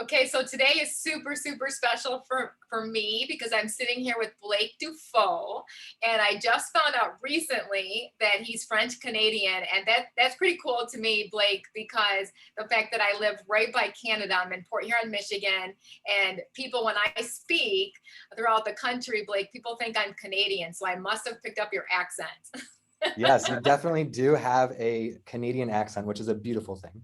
Okay, so today is super, super special for me because I'm sitting here with Blake Dufault, and I just found out recently that he's French Canadian, and that's pretty cool to me, Blake, because the fact that I live right by Canada, I'm in Port Huron, Michigan, and people, when I speak throughout the country, Blake, people think I'm Canadian, so I must have picked up your accent. Yes, you definitely do have a Canadian accent, which is a beautiful thing.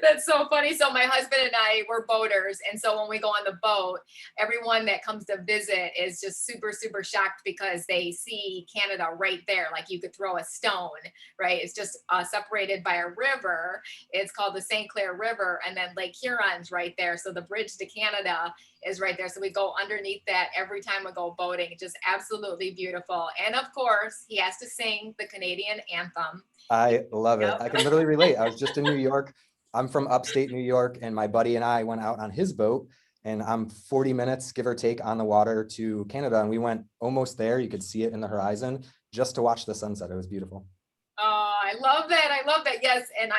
That's so funny. So my husband and I were boaters, and so when we go on the boat, everyone that comes to visit is just super, super shocked because they see Canada right there. Like you could throw a stone, right? It's just separated by a river. It's called the St. Clair River, and then Lake Huron's right there. So the bridge to Canada is right there. So we go underneath that every time we go boating. It's just absolutely beautiful. And of course, he has to sing the Canadian anthem. I love it. Yep. I can literally relate. I was just in New York. I'm from upstate New York, and my buddy and I went out on his boat, and I'm 40 minutes, give or take, on the water to Canada. And we went almost there. You could see it in the horizon just to watch the sunset. It was beautiful. Oh, I love that. I love that. Yes. And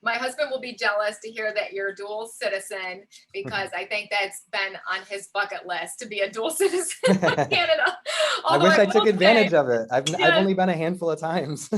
my husband will be jealous to hear that you're a dual citizen because I think that's been on his bucket list to be a dual citizen of Canada. I Although wish I I took will say, advantage of it. I've yes, only been a handful of times.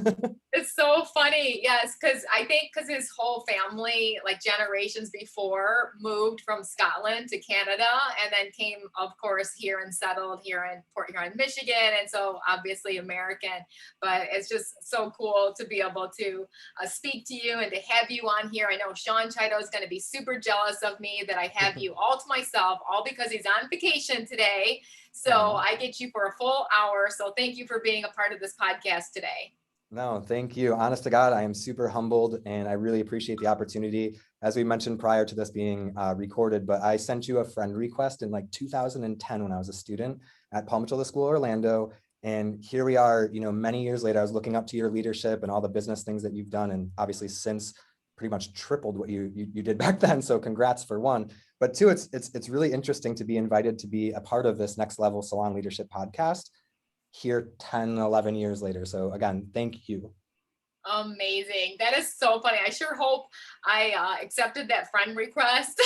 it's so funny. Yes, because I think because his whole family, like generations before, moved from Scotland to Canada and then came, of course, here and settled here in Port Huron, Michigan. And so obviously American, but it's just so cool to be able to speak to you and to have you on here. I know Sean Chido is going to be super jealous of me that I have you all to myself, all because he's on vacation today. So I get you for a full hour. So thank you for being a part of this podcast today. No, thank you. Honest to God, I am super humbled and I really appreciate the opportunity. As we mentioned prior to this being recorded, but I sent you a friend request in like 2010 when I was a student at Paul Mitchell School, Orlando. And here we are, many years later. I was looking up to your leadership and all the business things that you've done. And obviously since pretty much tripled what you did back then. So congrats for one. But two, it's really interesting to be invited to be a part of this Next Level Salon Leadership podcast here 10, 11 years later. So again, thank you. Amazing. That is so funny. I sure hope I accepted that friend request.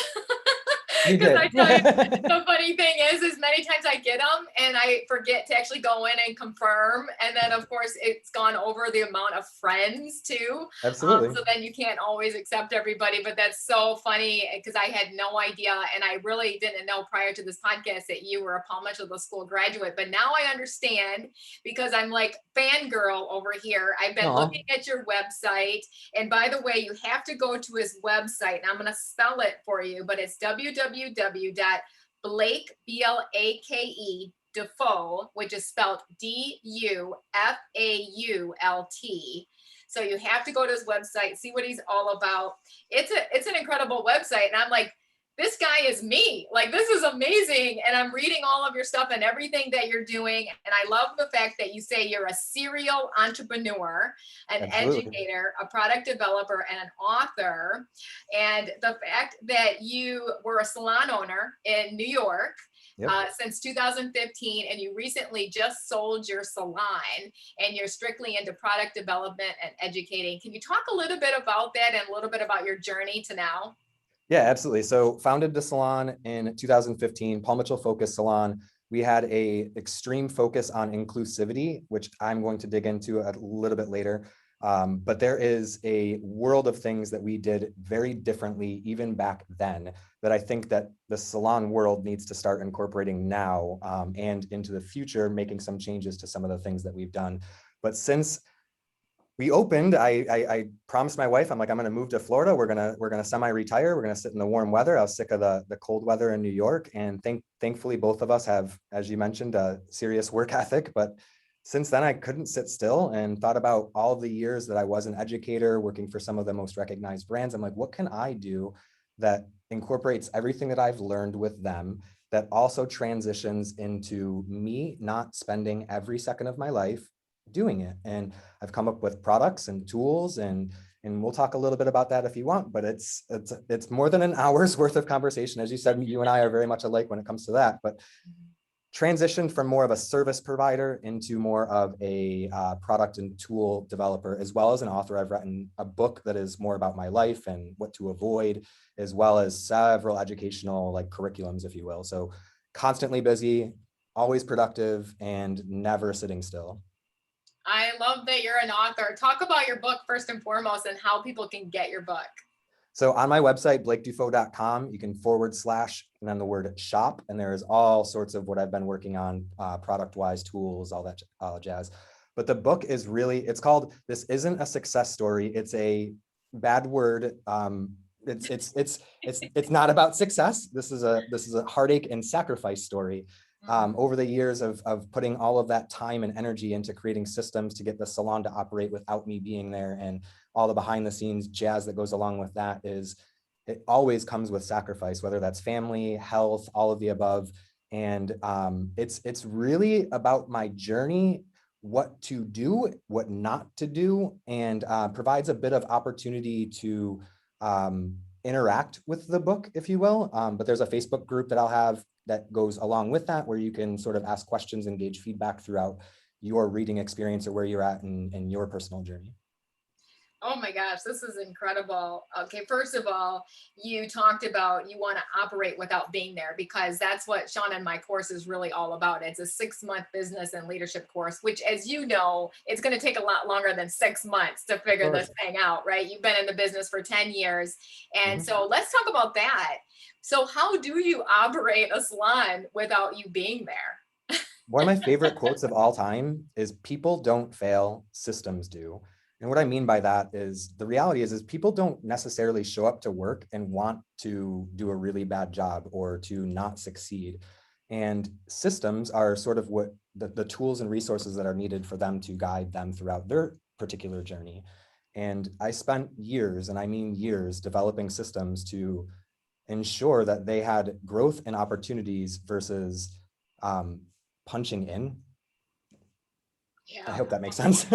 You Because I did. tell you, the funny thing is many times I get them and I forget to actually go in and confirm. And then, of course, it's gone over the amount of friends too. Absolutely. So then you can't always accept everybody. But that's so funny because I had no idea. And I really didn't know prior to this podcast that you were a Paul Mitchell School graduate. But now I understand because I'm like fangirl over here. I've been looking at your website. And by the way, you have to go to his website. And I'm going to spell it for you, but it's www.blake, B-L-A-K-E, Dufault, which is spelled D-U-F-A-U-L-T. So you have to go to his website, see what he's all about. It's an incredible website. And I'm like, this guy is me. Like, this is amazing. And I'm reading all of your stuff and everything that you're doing. And I love the fact that you say you're a serial entrepreneur, an educator, a product developer, and an author. And the fact that you were a salon owner in New York since 2015, and you recently just sold your salon and you're strictly into product development and educating. Can you talk a little bit about that and a little bit about your journey to now? Yeah, absolutely. So founded the salon in 2015, Paul Mitchell Focus Salon. We had a extreme focus on inclusivity, which I'm going to dig into a little bit later. But there is a world of things that we did very differently even back then that I think that the salon world needs to start incorporating now and into the future, making some changes to some of the things that we've done. But since we opened, I promised my wife, I'm like, I'm going to move to Florida. We're going to semi-retire. We're going to sit in the warm weather. I was sick of the cold weather in New York. And thankfully, both of us have, as you mentioned, a serious work ethic. But since then, I couldn't sit still and thought about all of the years that I was an educator working for some of the most recognized brands. I'm like, what can I do that incorporates everything that I've learned with them, that also transitions into me not spending every second of my life doing it? And I've come up with products and tools, and we'll talk a little bit about that if you want, but it's more than an hour's worth of conversation. As you said, you and I are very much alike when it comes to that. But transitioned from more of a service provider into more of a product and tool developer, as well as an author. I've written a book that is more about my life and what to avoid, as well as several educational like curriculums, if you will. So constantly busy, always productive, and never sitting still. I love that you're an author. Talk about your book first and foremost and how people can get your book. So on my website, blakedufault.com, you can / and then the word shop, and there is all sorts of what I've been working on, product-wise, tools, all that jazz. But the book is really, it's called This Isn't a Success Story. It's a bad word. It's not about success. This is a heartache and sacrifice story. Over the years of putting all of that time and energy into creating systems to get the salon to operate without me being there, and all the behind the scenes jazz that goes along with that, is it always comes with sacrifice, whether that's family, health, all of the above. And it's really about my journey, what to do, what not to do, and provides a bit of opportunity to interact with the book, if you will. But there's a Facebook group that I'll have that goes along with that, where you can sort of ask questions and gauge feedback throughout your reading experience or where you're at in your personal journey. Oh my gosh, this is incredible. Okay, first of all, you talked about you want to operate without being there, because that's what Sean and my course is really all about. It's a 6-month business and leadership course, which, as you know, it's going to take a lot longer than 6 months to figure this thing out, right? You've been in the business for 10 years. And so let's talk about that. So how do you operate a salon without you being there? One of my favorite quotes of all time is, "People don't fail, systems do." And what I mean by that is, the reality is people don't necessarily show up to work and want to do a really bad job or to not succeed. And systems are sort of what the tools and resources that are needed for them to guide them throughout their particular journey. And I spent years, and I mean years, developing systems to ensure that they had growth and opportunities versus punching in. Yeah. I hope that makes sense.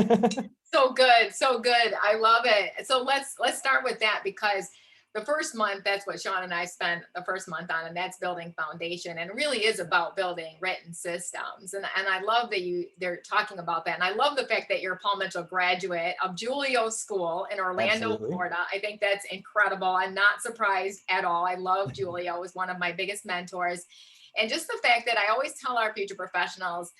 So good, so good. I love it. So let's start with that, because the first month, that's what Sean and I spent the first month on, and that's building foundation, and it really is about building written systems. And I love that they're talking about that. And I love the fact that you're a Paul Mitchell graduate of Julio School in Orlando, Absolutely. Florida. I think that's incredible. I'm not surprised at all. I love Julio. Was one of my biggest mentors. And just the fact that I always tell our future professionals,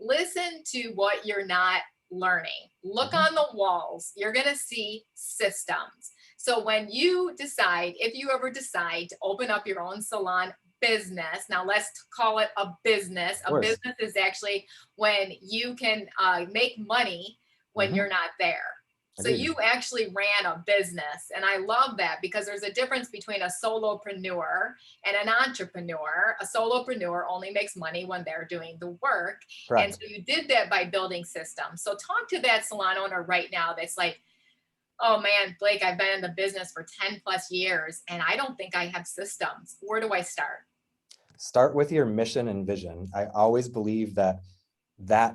listen to what you're not learning. Look on the walls. You're going to see systems. So when you decide, if you ever decide to open up your own salon business, now let's call it a business. A business is actually when you can make money when you're not there. So you actually ran a business. And I love that, because there's a difference between a solopreneur and an entrepreneur. A solopreneur only makes money when they're doing the work. Correct. And so you did that by building systems. So talk to that salon owner right now that's like, oh man, Blake, I've been in the business for 10 plus years and I don't think I have systems. Where do I start? Start with your mission and vision. I always believe that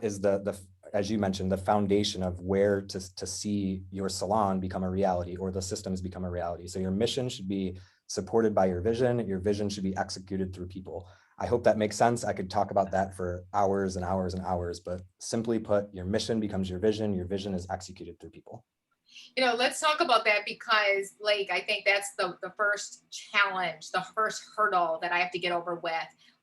is the as you mentioned, the foundation of where to see your salon become a reality, or the systems become a reality. So your mission should be supported by your vision. Your vision should be executed through people. I hope that makes sense. I could talk about that for hours and hours and hours, but simply put, your mission becomes your vision is executed through people. You know, let's talk about that, because Blake, I think that's the first challenge, the first hurdle that I have to get over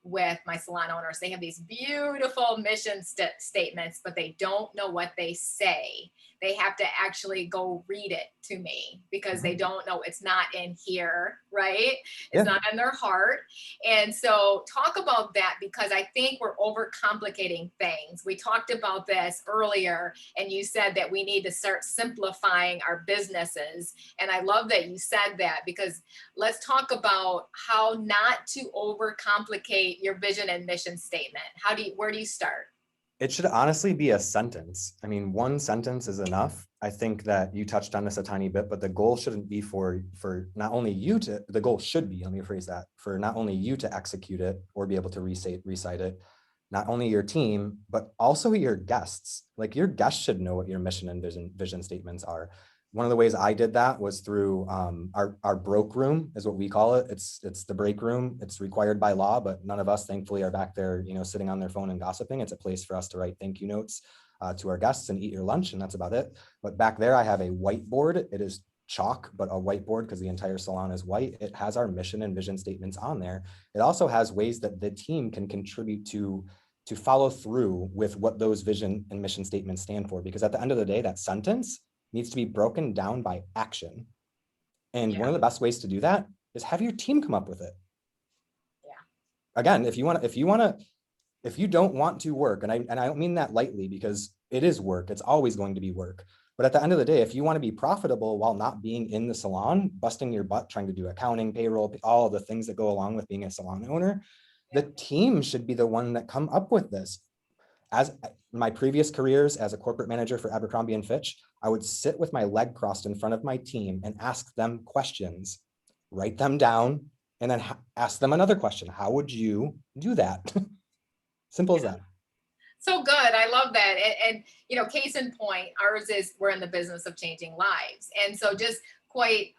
with my salon owners. They have these beautiful mission statements, but they don't know what they say. They have to actually go read it to me, because they don't know, it's not in here, right? It's not in their heart. And so talk about that, because I think we're overcomplicating things. We talked about this earlier, and you said that we need to start simplifying our businesses. And I love that you said that, because let's talk about how not to overcomplicate your vision and mission statement. Where do you start? It should honestly be a sentence. I mean, one sentence is enough. I think that you touched on this a tiny bit, but the goal shouldn't be for not only you to, the goal should be, let me rephrase that, for not only you to execute it or be able to recite it, not only your team, but also your guests. Like, your guests should know what your mission and vision statements are. one of the ways I did that was through our broke room is what we call it. It's the break room. It's required by law, but none of us thankfully are back there, sitting on their phone and gossiping. It's a place for us to write thank you notes to our guests and eat your lunch, and that's about it. But back there, I have a whiteboard. It is chalk, but a whiteboard because the entire salon is white. It has our mission and vision statements on there. It also has ways that the team can contribute to follow through with what those vision and mission statements stand for. Because at the end of the day, that sentence needs to be broken down by action. And one of the best ways to do that is have your team come up with it. Yeah. Again, if you don't want to work, and I don't mean that lightly because it is work, it's always going to be work. But at the end of the day, if you want to be profitable while not being in the salon, busting your butt, trying to do accounting, payroll, all of the things that go along with being a salon owner, the team should be the one that come up with this. As my previous careers as a corporate manager for Abercrombie and Fitch, I would sit with my leg crossed in front of my team and ask them questions, write them down, and then ask them another question. How would you do that? Simple as that. So good. I love that. And case in point, ours is we're in the business of changing lives. And so just quite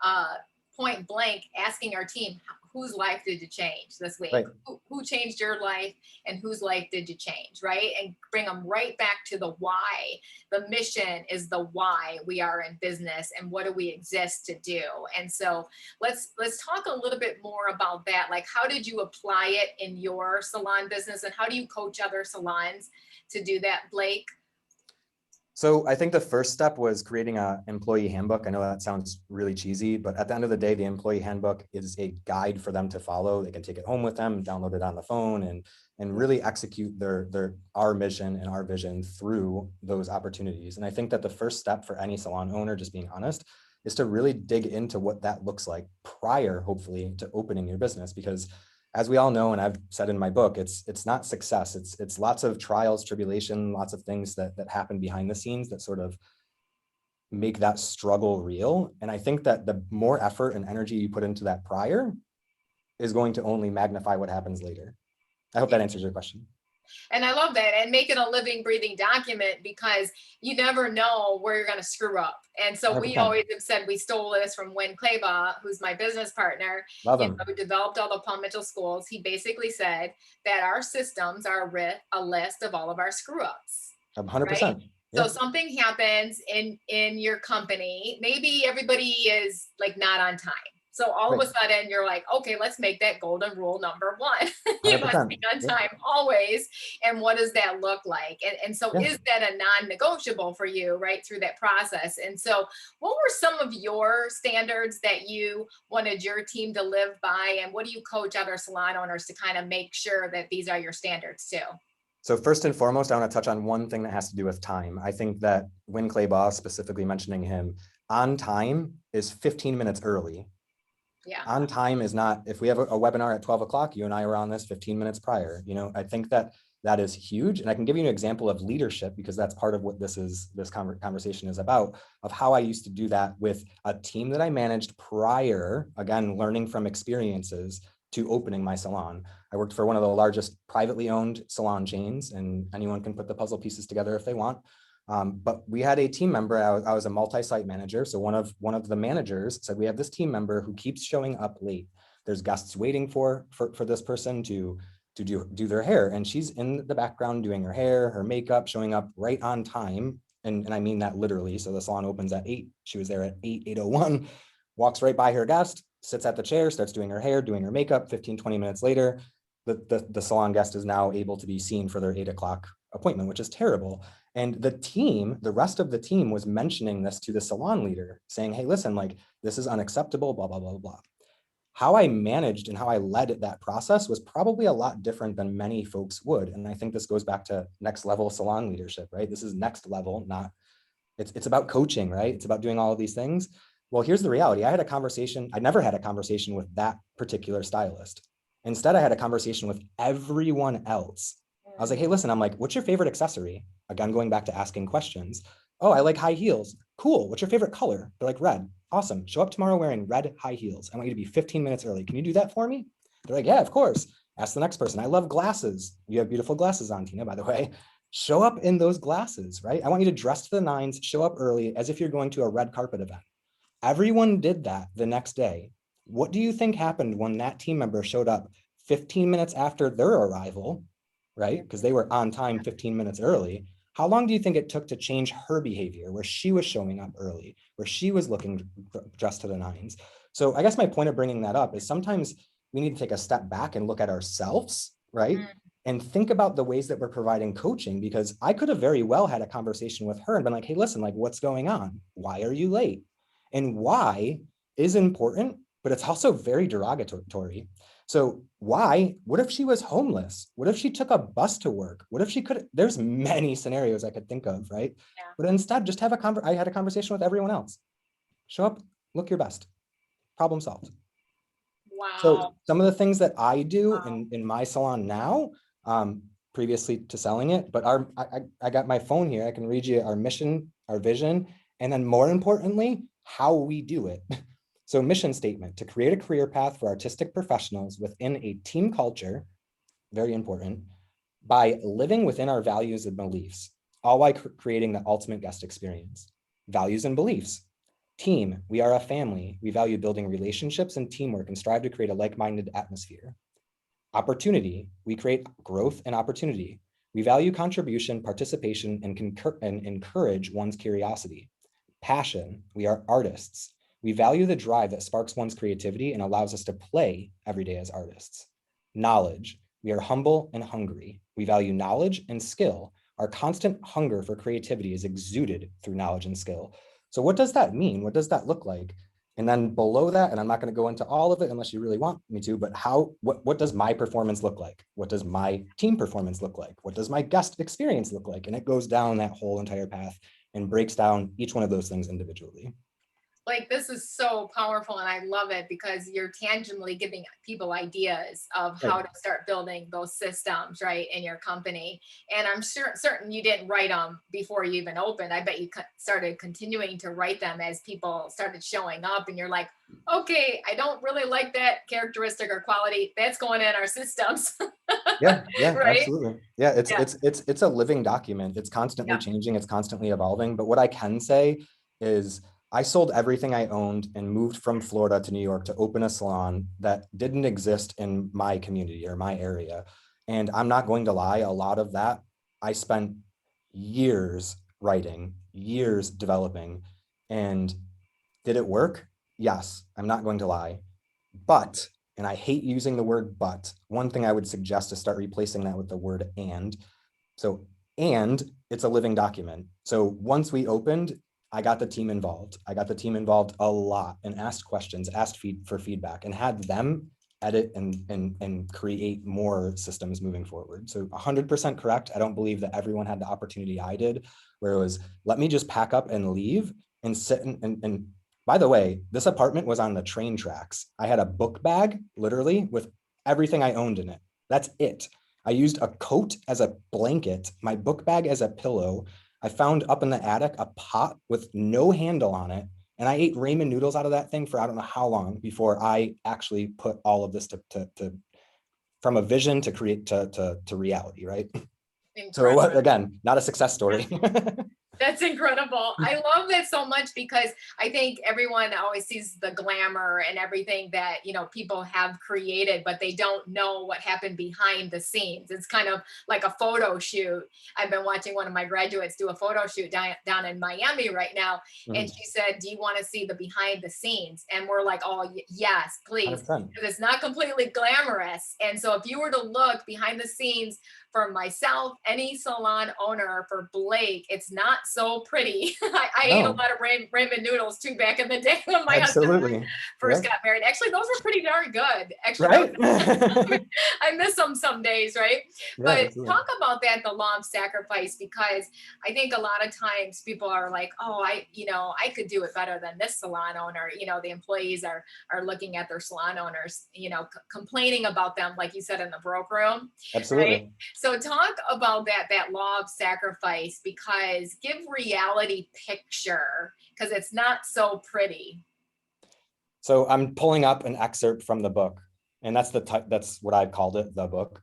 point blank asking our team, whose life did you change this week? Right. Who changed your life and whose life did you change, right? And bring them right back to the why. The mission is the why we are in business and what do we exist to do. And so let's talk a little bit more about that. Like, how did you apply it in your salon business and how do you coach other salons to do that, Blake? So I think the first step was creating an employee handbook. I know that sounds really cheesy, but at the end of the day, the employee handbook is a guide for them to follow. They can take it home with them, download it on the phone, and really execute our mission and our vision through those opportunities. And I think that the first step for any salon owner, just being honest, is to really dig into what that looks like prior, hopefully, to opening your business. Because as we all know, and I've said in my book, it's not success. It's lots of trials, tribulation, lots of things that happen behind the scenes that sort of make that struggle real. And I think that the more effort and energy you put into that prior is going to only magnify what happens later. I hope that answers your question. And I love that. And make it a living, breathing document because you never know where you're going to screw up. And so 100%. we always have said we stole this from Win Claybaugh, who's my business partner. Love him. Who developed all the Paul Mitchell schools. He basically said that our systems are a list of all of our screw ups. 100%. Right? Yeah. So something happens in your company. Maybe everybody is like not on time. So all of a sudden you're like, okay, let's make that golden rule number one. You must be on time always. And what does that look like? And so is that a non-negotiable for you right through that process? And so what were some of your standards that you wanted your team to live by? And what do you coach other salon owners to kind of make sure that these are your standards too? So first and foremost, I want to touch on one thing that has to do with time. I think that Win Claybaugh, specifically mentioning him, on time is 15 minutes early. Yeah. On time is not, if we have a webinar at 12 o'clock, you and I are on this 15 minutes prior. I think that is huge. And I can give you an example of leadership because that's part of what this conversation is about, of how I used to do that with a team that I managed prior, again, learning from experiences to opening my salon. I worked for one of the largest privately owned salon chains, and anyone can put the puzzle pieces together if they want. But we had a team member. I was a multi-site manager. So one of the managers said, we have this team member who keeps showing up late. There's guests waiting for this person to do their hair. And she's in the background doing her hair, her makeup, showing up right on time. And I mean that literally. So the salon opens at 8. She was there at 8:01, walks right by her guest, sits at the chair, starts doing her hair, doing her makeup. 15, 20 minutes later, the salon guest is now able to be seen for their 8 o'clock appointment, which is terrible. And the rest of the team was mentioning this to the salon leader, saying, hey, listen, like, this is unacceptable, blah, blah, blah, blah. How I managed and how I led that process was probably a lot different than many folks would. And I think this goes back to next level salon leadership, right? This is next level, it's about coaching, right? It's about doing all of these things. Well, here's the reality. I never had a conversation with that particular stylist. Instead, I had a conversation with everyone else. I was like, hey, listen, I'm like, what's your favorite accessory? Again, going back to asking questions. Oh, I like high heels. Cool. What's your favorite color? They're like, red. Awesome. Show up tomorrow wearing red high heels. I want you to be 15 minutes early. Can you do that for me? They're like, yeah, of course. Ask the next person. I love glasses. You have beautiful glasses on, Tina, by the way. Show up in those glasses, right? I want you to dress to the nines, show up early as if you're going to a red carpet event. Everyone did that the next day. What do you think happened when that team member showed up 15 minutes after their arrival, right? Because they were on time 15 minutes early. How long do you think it took to change her behavior where she was showing up early, where she was looking dressed to the nines? So I guess my point of bringing that up is sometimes we need to take a step back and look at ourselves, right? And think about the ways that we're providing coaching, because I could have very well had a conversation with her and been like, hey, listen, like, what's going on? Why are you late? And why is important, but it's also very derogatory. So why, what if she was homeless? What if she took a bus to work? What if she could, there's many scenarios I could think of, right? Yeah. But instead just have I had a conversation with everyone else. Show up, look your best, problem solved. Wow. So some of the things that I do in my salon now, previously to selling it, but I got my phone here. I can read you our mission, our vision, and then more importantly, how we do it. So mission statement: to create a career path for artistic professionals within a team culture, very important, by living within our values and beliefs, all while creating the ultimate guest experience. Values and beliefs. Team, we are a family. We value building relationships and teamwork and strive to create a like-minded atmosphere. Opportunity, we create growth and opportunity. We value contribution, participation, and encourage one's curiosity. Passion, we are artists. We value the drive that sparks one's creativity and allows us to play every day as artists. Knowledge, we are humble and hungry. We value knowledge and skill. Our constant hunger for creativity is exuded through knowledge and skill. So what does that mean? What does that look like? And then below that, and I'm not going to go into all of it unless you really want me to, but what does my performance look like? What does my team performance look like? What does my guest experience look like? And it goes down that whole entire path and breaks down each one of those things individually. Like, this is so powerful, and I love it because you're tangibly giving people ideas of how Right. to start building those systems, right, in your company. And I'm certain you didn't write them before you even opened. I bet you started continuing to write them as people started showing up, and you're like, okay, I don't really like that characteristic or quality. That's going in our systems. Yeah, Right? absolutely. Yeah, Yeah. it's a living document. It's constantly changing, it's constantly evolving. But what I can say is I sold everything I owned and moved from Florida to New York to open a salon that didn't exist in my community or my area. And I'm not going to lie, a lot of that I spent years writing, years developing. And did it work? Yes, I'm not going to lie. But, and I hate using the word but, one thing I would suggest is start replacing that with the word and. So, and it's a living document. So once we opened, I got the team involved. I got the team involved a lot and asked questions, asked for feedback, and had them edit and create more systems moving forward. So 100% correct. I don't believe that everyone had the opportunity I did, where it was, let me just pack up and leave and sit and by the way, this apartment was on the train tracks. I had a book bag, literally, with everything I owned in it. That's it. I used a coat as a blanket, my book bag as a pillow. I found up in the attic a pot with no handle on it. And I ate ramen noodles out of that thing for I don't know how long before I actually put all of this to from a vision to create to reality, right? So Incredible. again, not a success story. That's incredible. I love that so much because I think everyone always sees the glamour and everything that, people have created, but they don't know what happened behind the scenes. It's kind of like a photo shoot. I've been watching one of my graduates do a photo shoot down in Miami right now. And she said, do you want to see the behind the scenes? And we're like, oh, yes, please. 100%. Because it's not completely glamorous. And so if you were to look behind the scenes for myself, any salon owner, for Blake, it's not so pretty. I ate a lot of ramen noodles too back in the day when my husband first got married. Actually, those were pretty darn good. Actually, right? I miss them some days, right? Yeah, but absolutely. talk about that, the law of sacrifice, because I think a lot of times people are like, oh, I could do it better than this salon owner. The employees are looking at their salon owners, complaining about them, like you said, in the broke room. Absolutely. Right? So talk about that law of sacrifice, because give reality picture, because it's not so pretty. So I'm pulling up an excerpt from the book, and that's what I've called it, the book.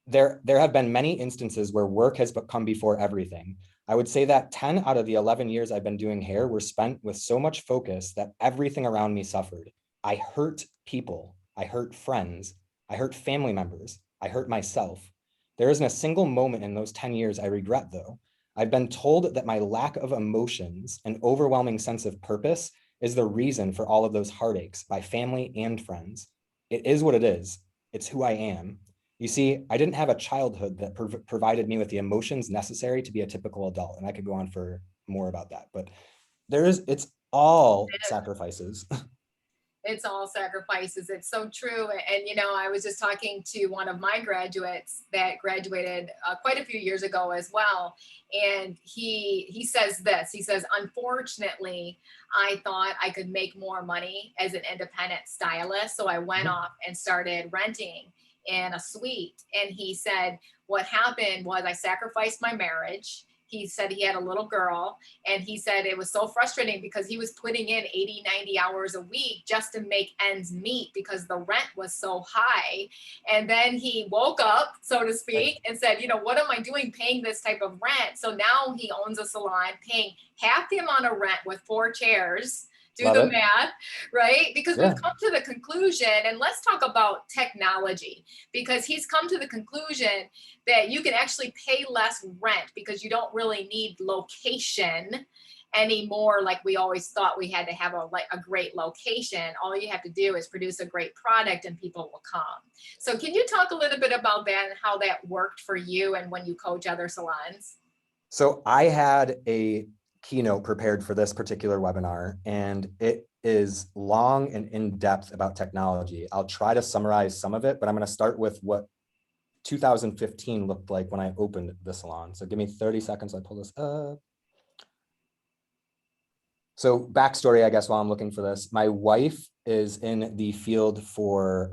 there have been many instances where work has come before everything. I would say that 10 out of the 11 years I've been doing hair were spent with so much focus that everything around me suffered. I hurt people, I hurt friends, I hurt family members, I hurt myself. There isn't a single moment in those 10 years I regret, though. I've been told that my lack of emotions and overwhelming sense of purpose is the reason for all of those heartaches by family and friends. It is what it is. It's who I am. You see, I didn't have a childhood that provided me with the emotions necessary to be a typical adult. And I could go on for more about that, but it's all sacrifices. It's all sacrifices. It's so true. And, you know, I was just talking to one of my graduates that graduated quite a few years ago as well. And he says this, he says, unfortunately, I thought I could make more money as an independent stylist. So I went off and started renting in a suite. And he said, what happened was I sacrificed my marriage. He said he had a little girl, and he said it was so frustrating because he was putting in 80, 90 hours a week just to make ends meet because the rent was so high. And then he woke up, so to speak, and said, you know, what am I doing paying this type of rent? So now he owns a salon paying half the amount of rent with 4 chairs. Do Love the it. math, right? Because Yeah. we've come to the conclusion, and let's talk about technology, because he's come to the conclusion that you can actually pay less rent because you don't really need location anymore. Like we always thought we had to have a great location. All you have to do is produce a great product and people will come. So can you talk a little bit about that and how that worked for you and when you coach other salons? So I had a keynote prepared for this particular webinar, and it is long and in-depth about technology. I'll try to summarize some of it, but I'm going to start with what 2015 looked like when I opened the salon. So give me 30 seconds. I pull this up. So backstory, I guess, while I'm looking for this, my wife is in the field for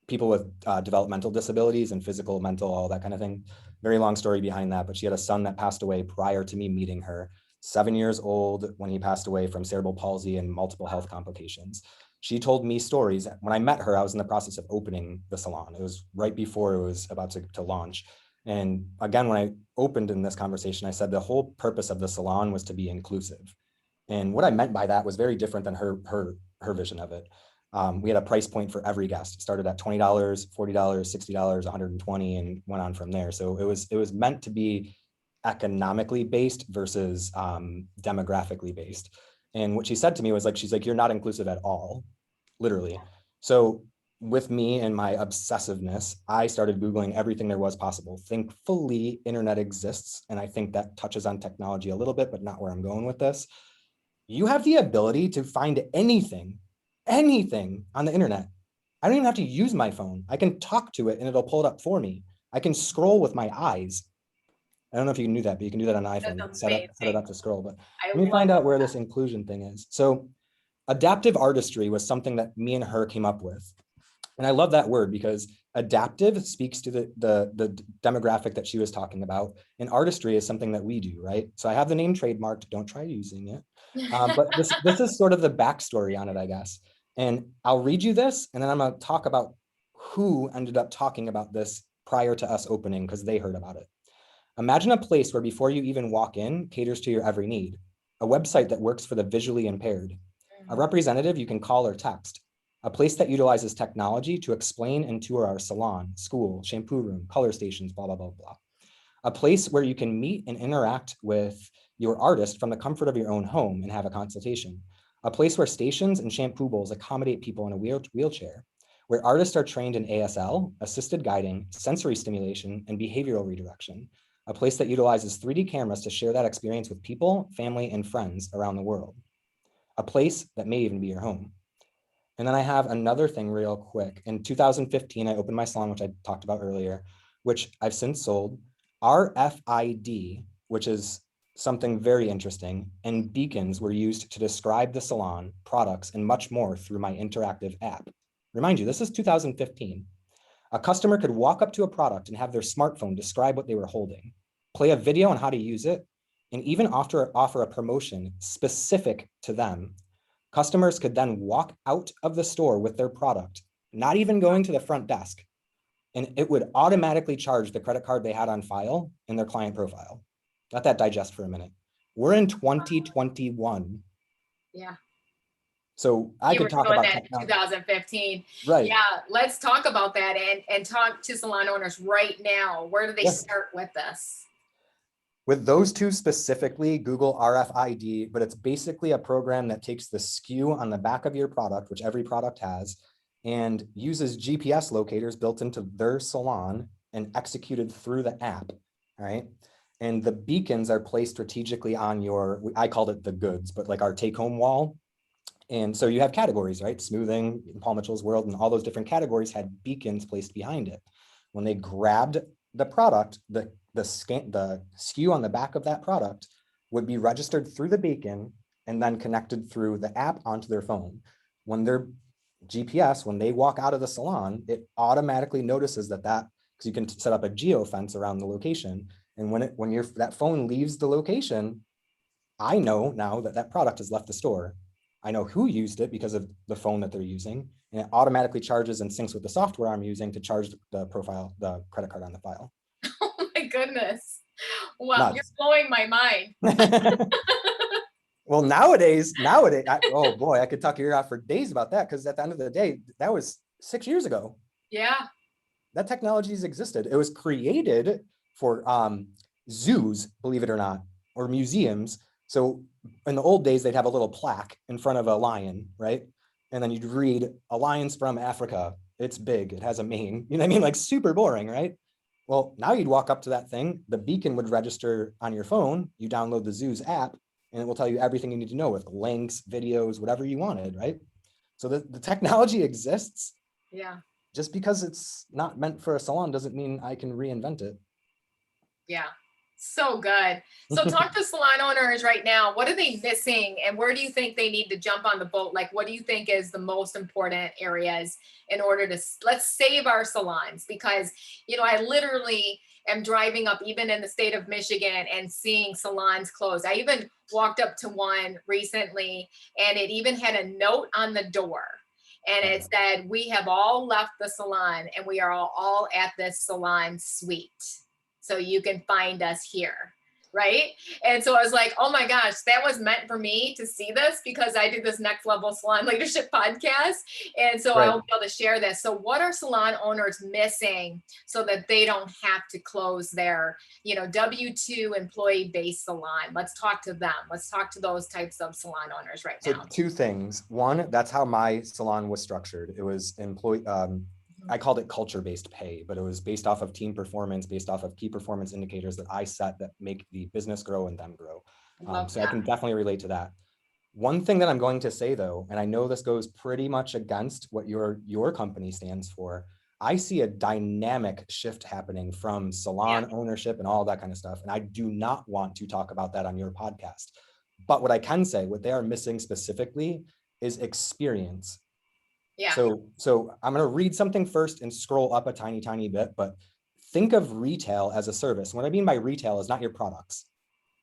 people with developmental disabilities and physical, mental, all that kind of thing. Very long story behind that, but she had a son that passed away prior to me meeting her. 7 years old when he passed away from cerebral palsy and multiple health complications. She told me stories. When I met her, I was in the process of opening the salon. It was right before it was about to launch. And again, when I opened in this conversation, I said the whole purpose of the salon was to be inclusive. And what I meant by that was very different than her vision of it. We had a price point for every guest. It started at $20, $40, $60, $120, and went on from there. So it was meant to be economically based versus demographically based. And what she said to me was like, she's like, you're not inclusive at all, literally. So with me and my obsessiveness, I started Googling everything there was possible. Thankfully, internet exists. And I think that touches on technology a little bit, but not where I'm going with this. You have the ability to find anything on the internet. I don't even have to use my phone. I can talk to it and it'll pull it up for me. I can scroll with my eyes. I don't know if you knew that, but you can do that on an iPhone. Set it up to scroll. But let me find out where this inclusion thing is. So adaptive artistry was something that me and her came up with. And I love that word because adaptive speaks to the demographic that she was talking about. And artistry is something that we do, right? So I have the name trademarked. Don't try using it. But this is sort of the backstory on it, I guess. And I'll read you this, and then I'm going to talk about who ended up talking about this prior to us opening because they heard about it. Imagine a place where before you even walk in, caters to your every need. A website that works for the visually impaired. A representative you can call or text. A place that utilizes technology to explain and tour our salon, school, shampoo room, color stations, blah, blah, blah, blah. A place where you can meet and interact with your artist from the comfort of your own home and have a consultation. A place where stations and shampoo bowls accommodate people in a wheelchair. Where artists are trained in ASL, assisted guiding, sensory stimulation, and behavioral redirection. A place that utilizes 3D cameras to share that experience with people, family, and friends around the world. A place that may even be your home. And then I have another thing real quick. In 2015, I opened my salon, which I talked about earlier, which I've since sold. RFID, which is something very interesting, and beacons were used to describe the salon, products, and much more through my interactive app. Remind you, this is 2015. A customer could walk up to a product and have their smartphone describe what they were holding, play a video on how to use it, and even offer a promotion specific to them. Customers could then walk out of the store with their product, not even going to the front desk. and it would automatically charge the credit card they had on file in their client profile. Let that digest for a minute. We're in 2021. Yeah. So I You could were talk doing about that in technology. 2015. Right. Yeah, let's talk about that and talk to salon owners right now. Where do they Yeah. start with this? With those two specifically, Google RFID, but it's basically a program that takes the SKU on the back of your product, which every product has, and uses GPS locators built into their salon and executed through the app, all right? And the beacons are placed strategically on your, I called it the goods, but like our take-home wall. And so you have categories, right? Smoothing, in Paul Mitchell's world, and all those different categories had beacons placed behind it. When they grabbed the product, the SKU on the back of that product would be registered through the beacon and then connected through the app onto their phone. When their GPS, when they walk out of the salon, it automatically notices that, because you can set up a geo fence around the location. And when that phone leaves the location, I know now that that product has left the store. I know who used it because of the phone that they're using, and it automatically charges and syncs with the software I'm using to charge the credit card on the file. Oh my goodness. Wow, you're Nuts. blowing my mind. Well, nowadays, oh boy, I could talk your ear off for days about that, because at the end of the day, that was 6 years ago. Yeah. That technology has existed. It was created for zoos, believe it or not, or museums. So in the old days, they'd have a little plaque in front of a lion, right? And then you'd read, "A lion's from Africa. It's big. It has a mane." You know what I mean? Like super boring, right? Well, now you'd walk up to that thing, the beacon would register on your phone, you download the zoo's app, and it will tell you everything you need to know with links, videos, whatever you wanted, right? So the technology exists. Yeah. Just because it's not meant for a salon doesn't mean I can reinvent it. Yeah. So good. So talk to salon owners right now. What are they missing and where do you think they need to jump on the boat? Like, what do you think is the most important areas in order to, let's save our salons? Because, I literally am driving up even in the state of Michigan and seeing salons closed. I even walked up to one recently and it even had a note on the door. And it said, "We have all left the salon and we are all at this salon suite. So you can find us here." Right. And so I was like, oh my gosh, that was meant for me to see this because I do this Next Level Salon Leadership podcast. And so Right. I'll be able to share this. So what are salon owners missing so that they don't have to close their, W-2 employee-based salon? Let's talk to them. Let's talk to those types of salon owners right now. So two things. One, that's how my salon was structured. It was I called it culture-based pay, but it was based off of team performance, based off of key performance indicators that I set that make the business grow and them grow. So I can definitely relate to that. One thing that I'm going to say though, and I know this goes pretty much against what your company stands for, I see a dynamic shift happening from salon ownership and all that kind of stuff. And I do not want to talk about that on your podcast. But what I can say, what they are missing specifically is experience. Yeah. So I'm going to read something first and scroll up a tiny bit, but think of retail as a service. What I mean by retail is not your products.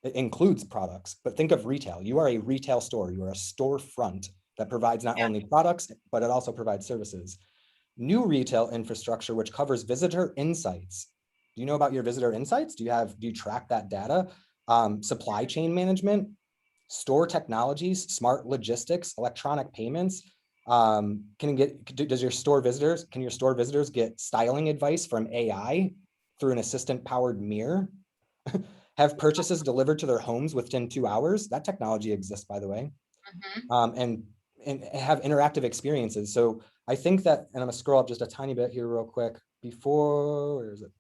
It includes products, but think of retail. You are a retail store. You are a storefront that provides not only products, but it also provides services. New retail infrastructure, which covers visitor insights. Do you know about your visitor insights? Do you track that data? Supply chain management, store technologies, smart logistics, electronic payments. Can your store visitors get styling advice from AI through an assistant powered mirror? Have purchases delivered to their homes within 2 hours? That technology exists, by the way. And have interactive experiences. So I think that, and I'm gonna scroll up just a tiny bit here real quick where is it?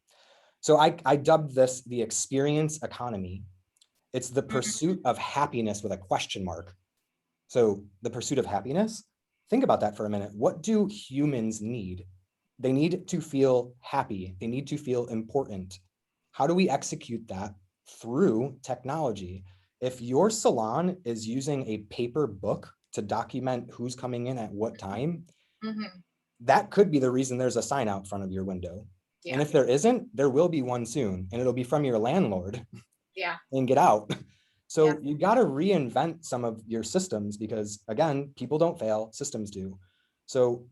So I dubbed this the experience economy. It's the pursuit of happiness with a question mark. So the pursuit of happiness, think about that for a minute. What do humans need? They need to feel happy. They need to feel important. How do we execute that? Through technology. If your salon is using a paper book to document who's coming in at what time, that could be the reason there's a sign out front of your window. Yeah. And if there isn't, there will be one soon, and it'll be from your landlord. Yeah. And get out. So you got to reinvent some of your systems because, again, people don't fail, systems do. So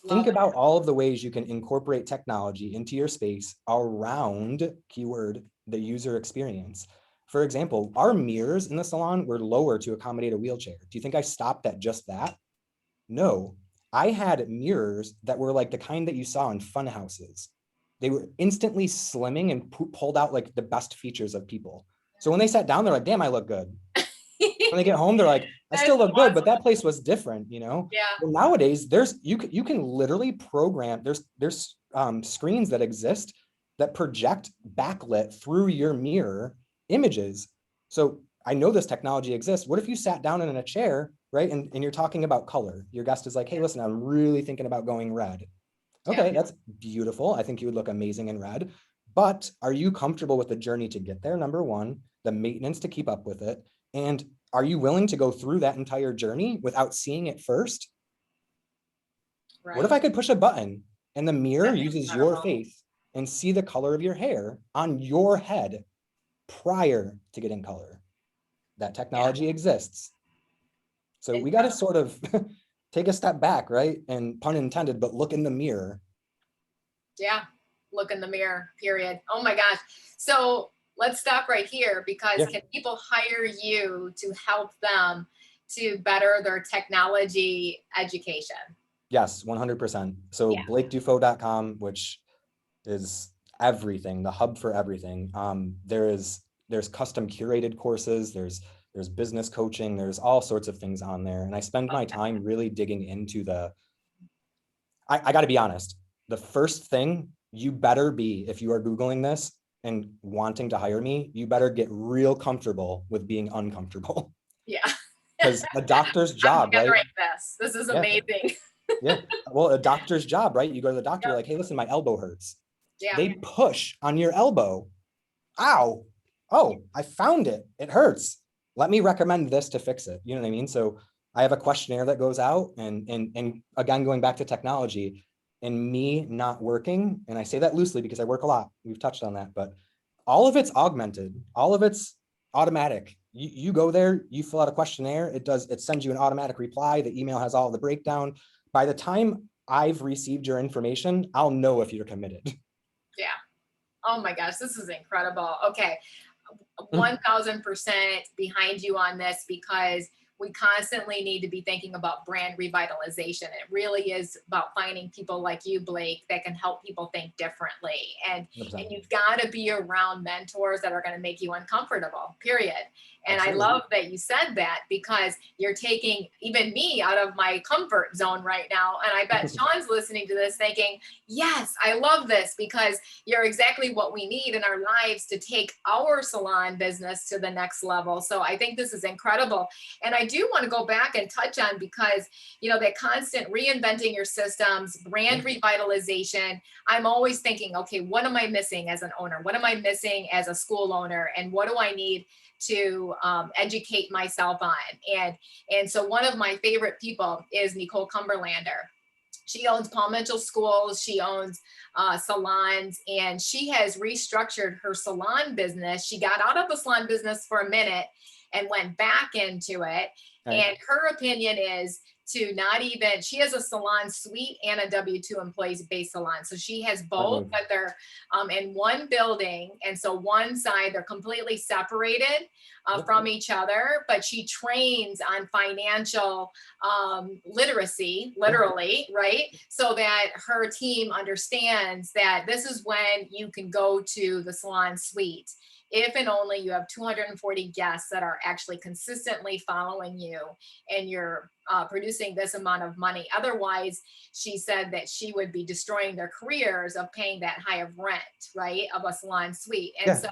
Think Love it. about all of the ways you can incorporate technology into your space around, keyword, the user experience. For example, our mirrors in the salon were lower to accommodate a wheelchair. Do you think I stopped at just that? No, I had mirrors that were like the kind that you saw in fun houses. They were instantly slimming and pulled out like the best features of people. So when they sat down, they're like, damn, I look good. When they get home, they're like, I That's still look good, but awesome. that place was different, you know? Yeah. Well, nowadays, you can literally program, there's screens that exist that project backlit through your mirror images. So I know this technology exists. What if you sat down in a chair, right? And you're talking about color. Your guest is like, hey, listen, I'm really thinking about going red. Yeah. Okay, that's beautiful. I think you would look amazing in red. But are you comfortable with the journey to get there? Number one, the maintenance to keep up with it. And are you willing to go through that entire journey without seeing it first? What if Right. I could push a button and the mirror That's uses your incredible. face and see the color of your hair on your head prior to getting color? That Yeah. technology exists. So we got to Incredible. sort of take a step back, right? And pun intended, but look in the mirror. Yeah. Look in the mirror, period. Oh my gosh. So let's stop right here because Yeah. can people hire you to help them to better their technology education? Yes, 100%. So Yeah. blakedufault.com, which is everything, the hub for everything. There's custom curated courses, there's business coaching, there's all sorts of things on there. And I spend my time really digging into I got to be honest, the first thing you better be, if you are Googling this and wanting to hire me, you better get real comfortable with being uncomfortable. Yeah. Because a doctor's I'm job, right? gathering this. This is Yeah. amazing. Yeah. Well, a doctor's job, right? You go to the doctor, you're Yep. like, hey, listen, my elbow hurts. Yeah. They push on your elbow. Ow. Oh, I found it. It hurts. Let me recommend this to fix it. You know what I mean? So I have a questionnaire that goes out and again, going back to technology and me not working. And I say that loosely because I work a lot. We've touched on that, but all of it's augmented. All of it's automatic. You go there, you fill out a questionnaire. It sends you an automatic reply. The email has all the breakdown. By the time I've received your information, I'll know if you're committed. Yeah. Oh my gosh, this is incredible. Okay. 1000% behind you on this because we constantly need to be thinking about brand revitalization. It really is about finding people like you, Blake, that can help people think differently. And 100%. you've got to be around mentors that are going to make you uncomfortable, period. And Absolutely. I love that you said that because you're taking even me out of my comfort zone right now. And I bet Sean's listening to this thinking, yes, I love this because you're exactly what we need in our lives to take our salon business to the next level. So I think this is incredible. And I do want to go back and touch on because, you know, that constant reinventing your systems, brand revitalization. I'm always thinking, okay, what am I missing as an owner? What am I missing as a school owner? And what do I need to educate myself on? And so one of my favorite people is Nicole Cumberlander. She owns Paul Mitchell schools. She owns salons, and she has restructured her salon business. She got out of the salon business for a minute and went back into it. Right. And her opinion is to not even, she has a salon suite and a W-2 employees based salon. So she has both, but they're in one building. And so one side, they're completely separated from each other, but she trains on financial literacy, literally, right? So that her team understands that this is when you can go to the salon suite if and only you have 240 guests that are actually consistently following you and you're producing this amount of money. Otherwise, she said that she would be destroying their careers of paying that high of rent, right, of a salon suite. And so,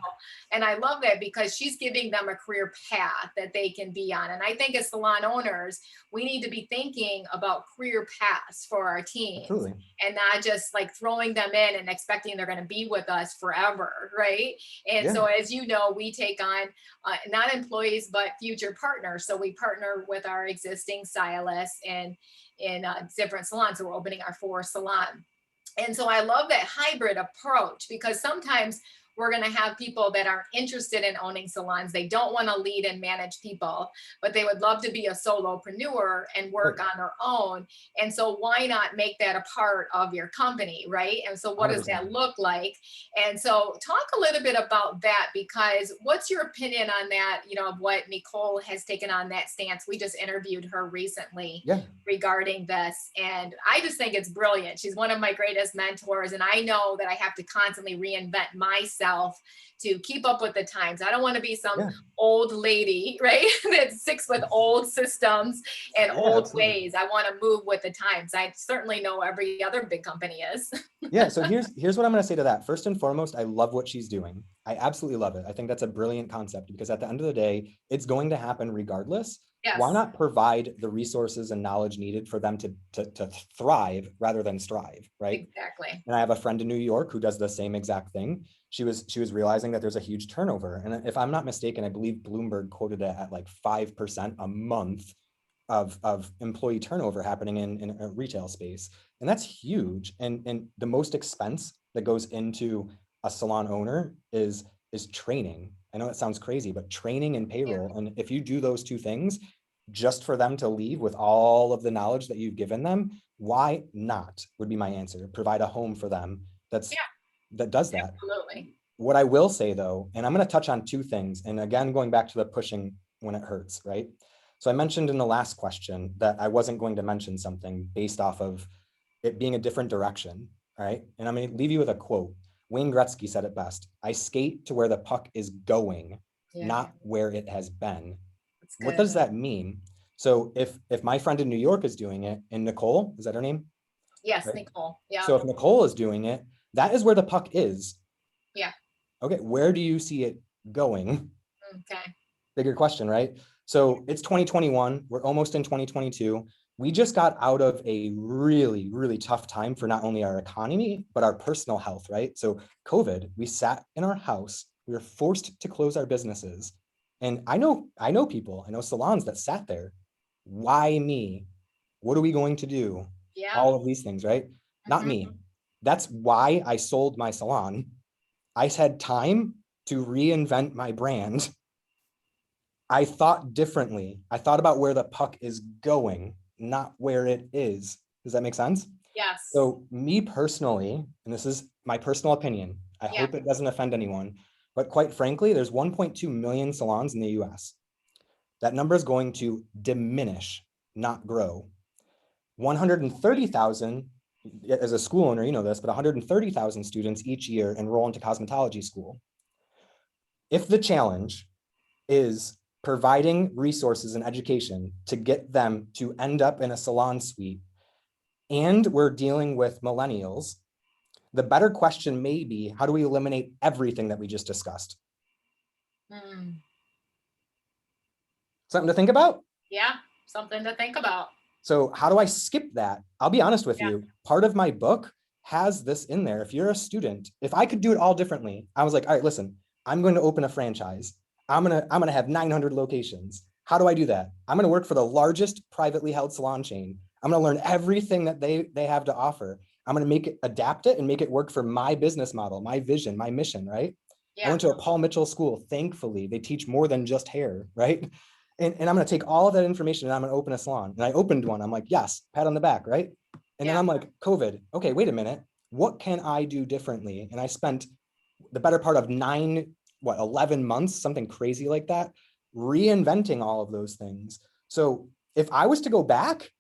and I love that because she's giving them a career path that they can be on. And I think as salon owners, we need to be thinking about career paths for our teams. Absolutely. And not just like throwing them in and expecting they're going to be with us forever, right? And so, as you know, we take on not employees, but future partners. So we partner with our existing stylists and in different salons. So we're opening our 4th salon. And so I love that hybrid approach because sometimes we're going to have people that are interested in owning salons. They don't want to lead and manage people, but they would love to be a solopreneur and work on their own. And so why not make that a part of your company, right? And so what does 100%. that look like? And so talk a little bit about that, because what's your opinion on that, you know, of what Nicole has taken on that stance? We just interviewed her recently regarding this, and I just think it's brilliant. She's one of my greatest mentors, and I know that I have to constantly reinvent myself to keep up with the times. I don't want to be some old lady, right, that sticks with old systems and old ways. I want to move with the times. I certainly know every other big company is. Yeah, so here's what I'm going to say to that. First and foremost, I love what she's doing. I absolutely love it. I think that's a brilliant concept, because at the end of the day, it's going to happen regardless. Yes. Why not provide the resources and knowledge needed for them to thrive rather than strive, right? Exactly. And I have a friend in New York who does the same exact thing. She was realizing that there's a huge turnover. And if I'm not mistaken, I believe Bloomberg quoted it at like 5% a month of employee turnover happening in a retail space. And that's huge. And the most expense that goes into a salon owner is training. I know it sounds crazy, but training and payroll. And if you do those two things just for them to leave with all of the knowledge that you've given them, why not, would be my answer. Provide a home for them that does that. Absolutely. What I will say though, and I'm going to touch on two things, and again, going back to the pushing when it hurts, right? So I mentioned in the last question that I wasn't going to mention something based off of it being a different direction, right? And I'm going to leave you with a quote. Wayne Gretzky said it best: "I skate to where the puck is going, not where it has been." What does that mean? So if my friend in New York is doing it, and Nicole, is that her name? Yes, right? Nicole. Yeah. So if Nicole is doing it, that is where the puck is. Yeah. Okay, where do you see it going? Okay. Bigger question, right? So it's 2021. We're almost in 2022. We just got out of a really, really tough time for not only our economy, but our personal health, right? So COVID, we sat in our house. We were forced to close our businesses. And I know people, I know salons that sat there. Why me? What are we going to do? Yeah. All of these things, right? Not me. That's why I sold my salon. I had time to reinvent my brand. I thought differently. I thought about where the puck is going, not where it is. Does that make sense? Yes. So me personally, and this is my personal opinion, I hope it doesn't offend anyone, but quite frankly, there's 1.2 million salons in the US. That number is going to diminish, not grow. 130,000, as a school owner, you know this, but 130,000 students each year enroll into cosmetology school. If the challenge is providing resources and education to get them to end up in a salon suite, and we're dealing with millennials, the better question may be, how do we eliminate everything that we just discussed? Something to think about? Yeah, something to think about. So how do I skip that? I'll be honest with you. Part of my book has this in there. If you're a student, if I could do it all differently, I was like, all right, listen, I'm going to open a franchise. I'm going to have 900 locations. How do I do that? I'm going to work for the largest privately held salon chain. I'm going to learn everything that they have to offer. I'm going to make it, adapt it, and make it work for my business model, my vision, my mission, right? I went to a Paul Mitchell school. Thankfully, they teach more than just hair, right? And I'm going to take all of that information and I'm going to open a salon. And I opened one. I'm like, yes, pat on the back, right? And then I'm like, COVID. Okay, wait a minute. What can I do differently? And I spent the better part of 11 months, something crazy like that, reinventing all of those things. So if I was to go back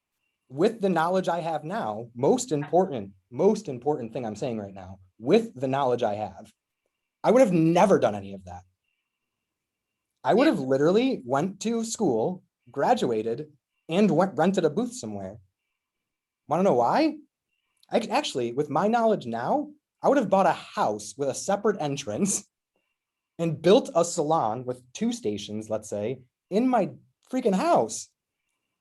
with the knowledge I have now, most important thing I'm saying right now, with the knowledge I have, I would have never done any of that. I would have literally went to school, graduated, and rented a booth somewhere. Want to know why? I could actually, with my knowledge now, I would have bought a house with a separate entrance and built a salon with 2 stations, let's say, in my freaking house.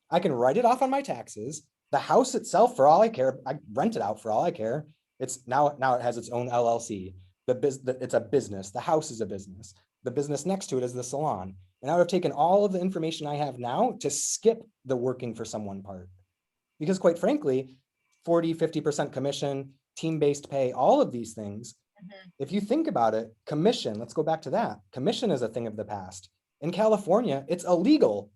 I can write it off on my taxes. The house itself, for all I care, I rent it out for all I care. It's now it has its own LLC. It's a business. The house is a business. The business next to it is the salon. And I would have taken all of the information I have now to skip the working for someone part. Because quite frankly, 40, 50% commission, team-based pay, all of these things, Mhm. If you think about it, commission, let's go back to that. Commission is a thing of the past. In California, it's illegal.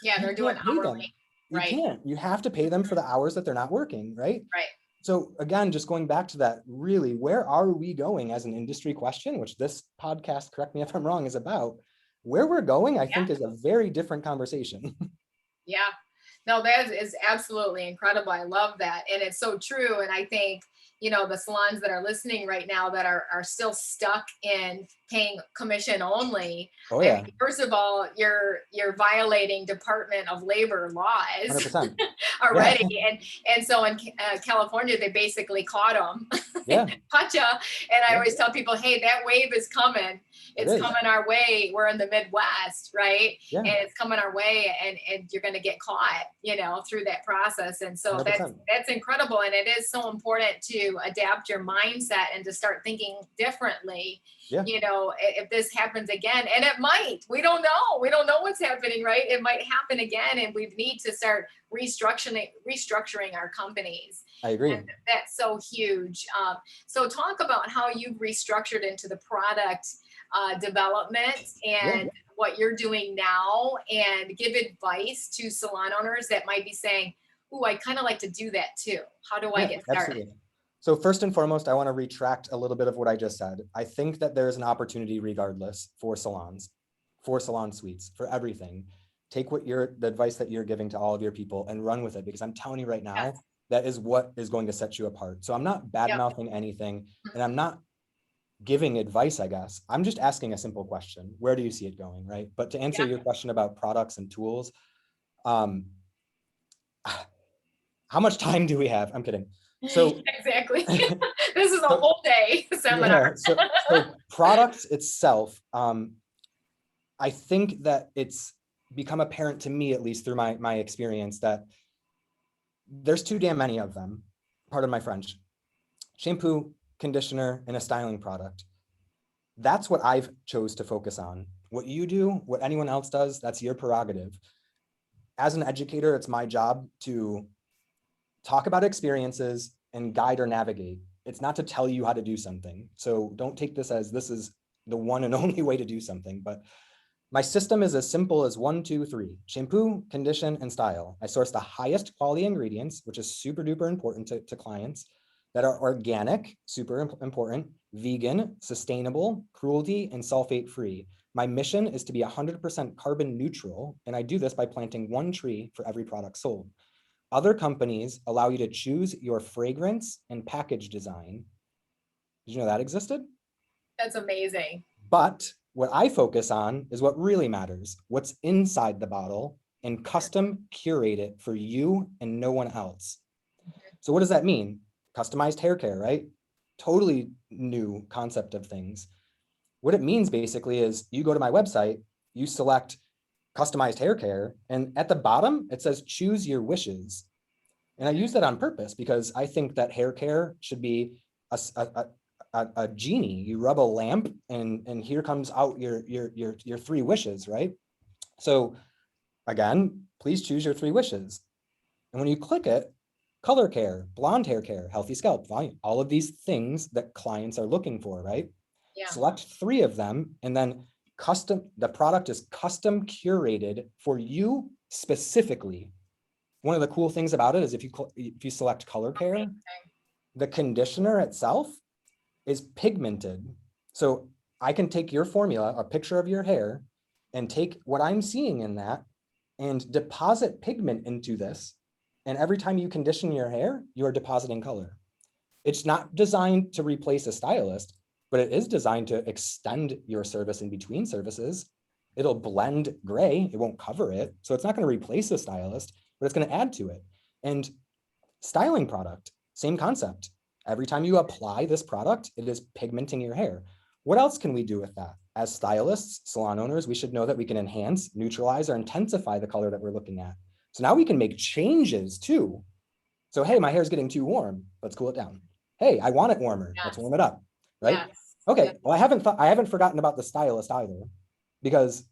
Yeah, You they're doing can't pay them. hourly. You Right. can't. You have to pay them for the hours that they're not working, right? Right. So again, just going back to that, really, where are we going as an industry question, which this podcast, correct me if I'm wrong, is about. Where we're going, I think, is a very different conversation. Yeah. No, that is absolutely incredible. I love that. And it's so true. And I think, the salons that are listening right now that are still stuck in paying commission only. Oh I yeah, mean, first of all, you're violating Department of Labor laws 100%. Yeah, already. And so in California, they basically caught them. yeah, Gotcha. And I yeah, always tell people, hey, that wave is coming. it It's is. coming our way. We're in the Midwest, right? Yeah, And it's coming our way, and you're going to get caught, through that process. And so 100%. that's incredible. And it is so important to adapt your mindset and to start thinking differently. Yeah, If this happens again, and it might, we don't know what's happening, right? It might happen again, and we need to start restructuring our companies. I agree. And that's so huge. So talk about how you've restructured into the product development and Yeah. what you're doing now, and give advice to salon owners that might be saying, "Ooh, I kind of like to do that too. How do I Yeah, get started?" absolutely. So first and foremost, I want to retract a little bit of what I just said. I think that there's an opportunity regardless for salons, for salon suites, for everything. Take the advice that you're giving to all of your people and run with it, because I'm telling you right now, Yes. that is what is going to set you apart. So I'm not bad Yep. mouthing anything, and I'm not giving advice, I guess. I'm just asking a simple question. Where do you see it going, right? But to answer Yeah. your question about products and tools, how much time do we have? I'm kidding. So Exactly. This is a so, whole day seminar. yeah, so product itself, I think that it's become apparent to me, at least through my experience, that there's too damn many of them. Pardon my French. Shampoo, conditioner, and a styling product. That's what I've chose to focus on. What you do, what anyone else does, that's your prerogative. As an educator, it's my job to talk about experiences and guide or navigate. It's not to tell you how to do something. So don't take this as this is the one and only way to do something. But my system is as simple as 1, 2, 3: shampoo, condition, and style. I source the highest quality ingredients, which is super duper important to clients, that are organic, super important, vegan, sustainable, cruelty, and sulfate free. My mission is to be 100% carbon neutral, and I do this by planting 1 tree for every product sold. Other companies allow you to choose your fragrance and package design. Did you know that existed? That's amazing. But what I focus on is what really matters: what's inside the bottle, and custom curate it for you and no one else. So what does that mean? Customized hair care, right? Totally new concept of things. What it means basically is you go to my website, you select customized hair care, and at the bottom, it says choose your wishes. And I use that on purpose because I think that hair care should be a genie. You rub a lamp and here comes out your 3 wishes, right? So again, please choose your 3 wishes. And when you click it, color care, blonde hair care, healthy scalp, volume, all of these things that clients are looking for, right? Yeah. Select 3 of them, and then the product is custom curated for you specifically. One of the cool things about it is if you select color care, the conditioner itself is pigmented. So I can take your formula, a picture of your hair, and take what I'm seeing in that and deposit pigment into this. And every time you condition your hair, you are depositing color. It's not designed to replace a stylist, but it is designed to extend your service in between services. It'll blend gray, it won't cover it. So it's not going to replace a stylist, but it's going to add to it. And styling product, same concept. Every time you apply this product, it is pigmenting your hair. What else can we do with that? As stylists, salon owners, we should know that we can enhance, neutralize, or intensify the color that we're looking at. So now we can make changes too. So, hey, my hair is getting too warm. Let's cool it down. Hey, I want it warmer. Yes. Let's warm it up, right? Yes. Okay, Yes. well, I haven't forgotten about the stylist either, because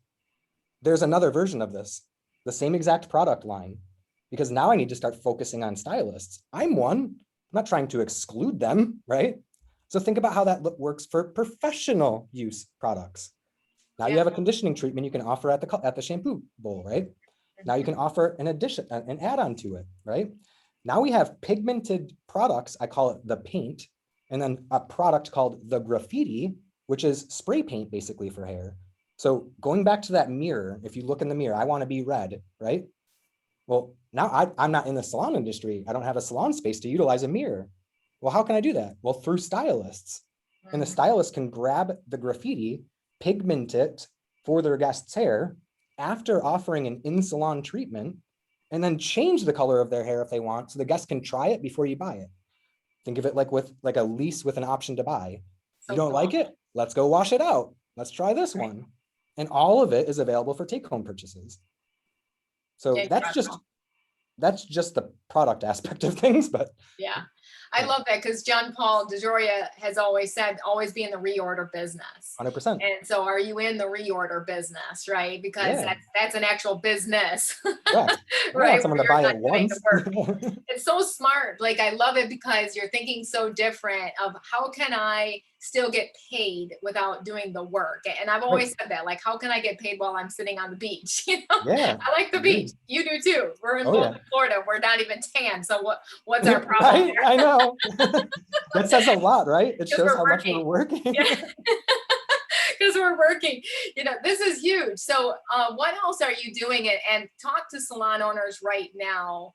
there's another version of this, the same exact product line, because now I need to start focusing on stylists. I'm one. I'm not trying to exclude them, right? So think about how that works for professional use products. Now you have a conditioning treatment you can offer at the shampoo bowl, right? Now you can offer an add-on to it, right? Now we have pigmented products, I call it the paint, and then a product called the graffiti, which is spray paint basically for hair. So going back to that mirror, if you look in the mirror, I want to be red, right? Well, now I'm not in the salon industry. I don't have a salon space to utilize a mirror. Well, how can I do that? Well, through stylists. And the stylist can grab the graffiti, pigment it for their guest's hair after offering an in-salon treatment, and then change the color of their hair if they want, so the guest can try it before you buy it. Think of it like with like a lease with an option to buy. You don't like it? Let's go wash it out. Let's try this one. And all of it is available for take-home purchases. So that's just the product aspect of things, but yeah. I love that, because John Paul DeJoria has always said, always be in the reorder business. 100%. And so are you in the reorder business, right? Because that's an actual business. Yeah. Right. Someone to buy it once. It's so smart. Like, I love it because you're thinking so different of how can I still get paid without doing the work. And I've always said that, like, how can I get paid while I'm sitting on the beach? You know, I like the beach. You do too. We're in Florida. We're not even tan. So what's our problem? Right? I know. That says a lot, right? It shows how much we're working. Because we're working, you know, this is huge. So what else are you doing? And talk to salon owners right now.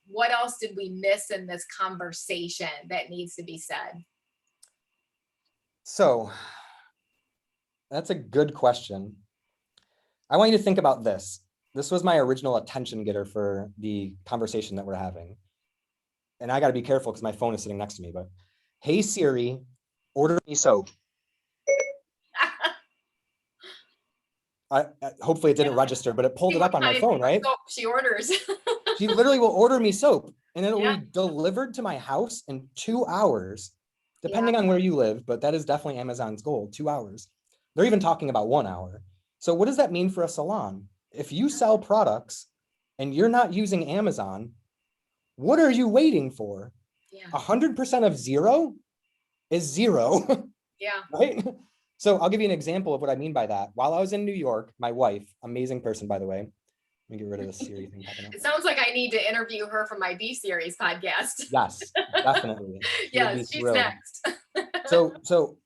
What else did we miss in this conversation that needs to be said? So that's a good question. I want you to think about this. This was my original attention getter for the conversation that we're having. And I got to be careful because my phone is sitting next to me, but hey Siri, order me soap. Hopefully it didn't register, but it pulled it up on my phone, right? She orders. She literally will order me soap, and it will be delivered to my house in 2 hours, depending on where you live, but that is definitely Amazon's goal, 2 hours. They're even talking about 1 hour. So what does that mean for a salon? If you sell products and you're not using Amazon, what are you waiting for? 100% of zero is zero. Right? So I'll give you an example of what I mean by that. While I was in New York, my wife, amazing person, by the way. Let me get rid of this Siri thing. It sounds like I need to interview her for my B series podcast. Yes, definitely. Yes, she's next. So